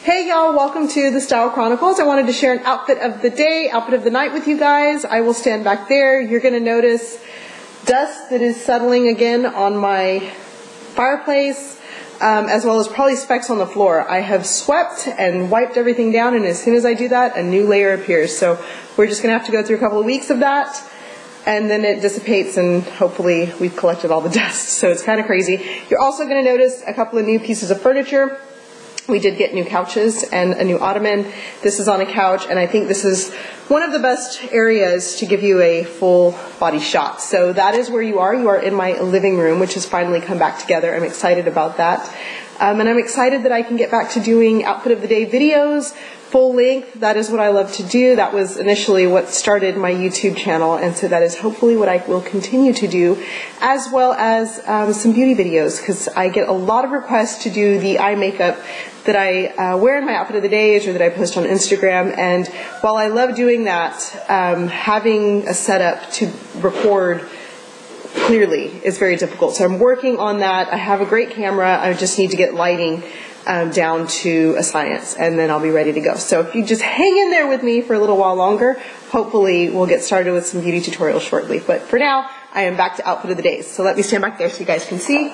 Hey y'all, welcome to the Style Chronicles. I wanted to share an outfit of the day, outfit of the night with you guys. I will stand back there. You're going to notice dust that is settling again on my fireplace, as well as probably specks on the floor. I have swept and wiped everything down, and as soon as I do that, a new layer appears. So we're just going to have to go through a couple of weeks of that, and then it dissipates, and hopefully we've collected all the dust. So it's kind of crazy. You're also going to notice a couple of new pieces of furniture. We did get new couches and a new ottoman. This is on a couch, and I think this is one of the best areas to give you a full body shot. So that is where you are. You are in my living room, which has finally come back together. I'm excited about that. And I'm excited that I can get back to doing outfit of the day videos, full length. That is what I love to do. That was initially what started my YouTube channel, and so that is hopefully what I will continue to do, as well as some beauty videos, because I get a lot of requests to do the eye makeup that I wear in my outfit of the days or that I post on Instagram. And while I love doing that, having a setup to record clearly is very difficult. So I'm working on that. I have a great camera. I just need to get lighting down to a science, and then I'll be ready to go. So if you just hang in there with me for a little while longer, hopefully we'll get started with some beauty tutorials shortly. But for now, I am back to outfit of the days. So let me stand back there so you guys can see.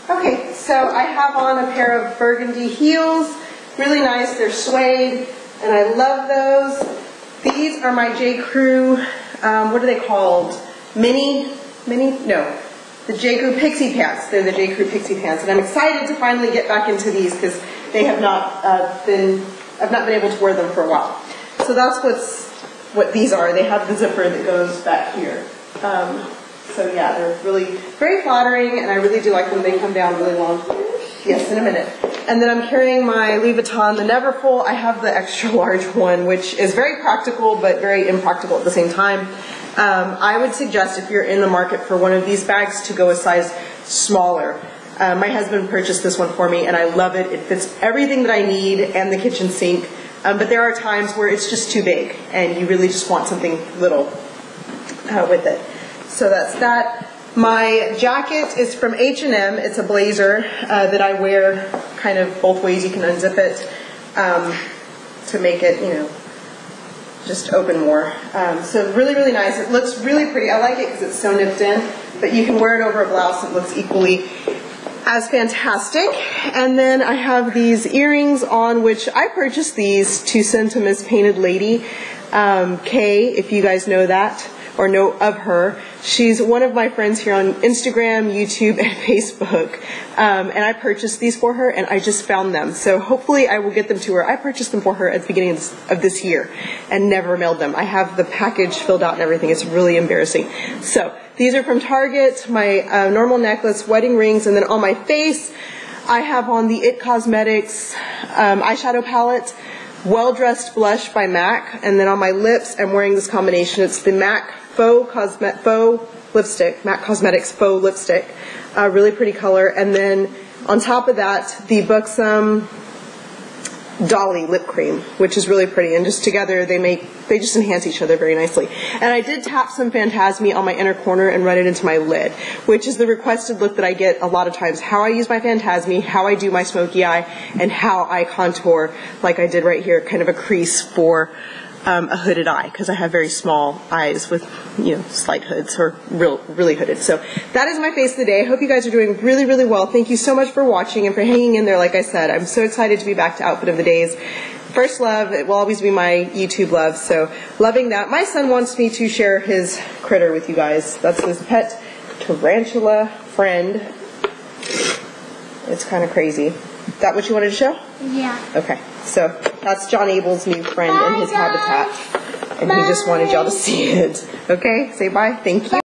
Okay, so I have on a pair of burgundy heels, really nice, they're suede, and I love those. These are my J. Crew, what are they called? No, the J. Crew Pixie Pants. They're the J. Crew Pixie Pants, and I'm excited to finally get back into these because they have not I've not been able to wear them for a while. So that's what these are. They have the zipper that goes back here. So yeah, they're really very flattering, and I really do like when they come down really long. Yes, in a minute. And then I'm carrying my Louis Vuitton, the Neverfull. I have the extra large one, which is very practical, but very impractical at the same time. I would suggest if you're in the market for one of these bags to go a size smaller. My husband purchased this one for me, and I love it. It fits everything that I need and the kitchen sink. But there are times where it's just too big, and you really just want something little with it. So that's that. My jacket is from H&M. It's a blazer that I wear kind of both ways. You can unzip it to make it, you know, just open more. So really, really nice. It looks really pretty. I like it because it's so nipped in, but you can wear it over a blouse. It looks equally as fantastic. And then I have these earrings on, which I purchased these to send to Miss Painted Lady, Kay, if you guys know that or know of her. She's one of my friends here on Instagram, YouTube, and Facebook. And I purchased these for her, and I just found them. So hopefully I will get them to her. I purchased them for her at the beginning of this year and never mailed them. I have the package filled out and everything. It's really embarrassing. So these are from Target, my normal necklace, wedding rings, and then on my face, I have on the IT Cosmetics eyeshadow palette, Well Dressed Blush by MAC, and then on my lips, I'm wearing this combination. It's the MAC Faux lipstick, MAC Cosmetics Faux lipstick, really pretty color, and then on top of that, the Buxom Dolly lip cream, which is really pretty, and just together they just enhance each other very nicely. And I did tap some Phantasme on my inner corner and run it into my lid, which is the requested look that I get a lot of times. How I use my Phantasme, how I do my smoky eye, and how I contour, like I did right here, kind of a crease for a hooded eye, because I have very small eyes with, you know, slight hoods or really hooded. So that is my face of the day. I hope you guys are doing really, really well. Thank you so much for watching and for hanging in there. Like I said, I'm so excited to be back to outfit of the days. First love, it will always be my YouTube love, so loving that. My son wants me to share his critter with you guys. That's his pet tarantula friend. It's kind of crazy. Is that what you wanted to show? Yeah. Okay, so that's John Abel's new friend in his habitat, and he just wanted y'all to see it. Okay, say bye. Thank you.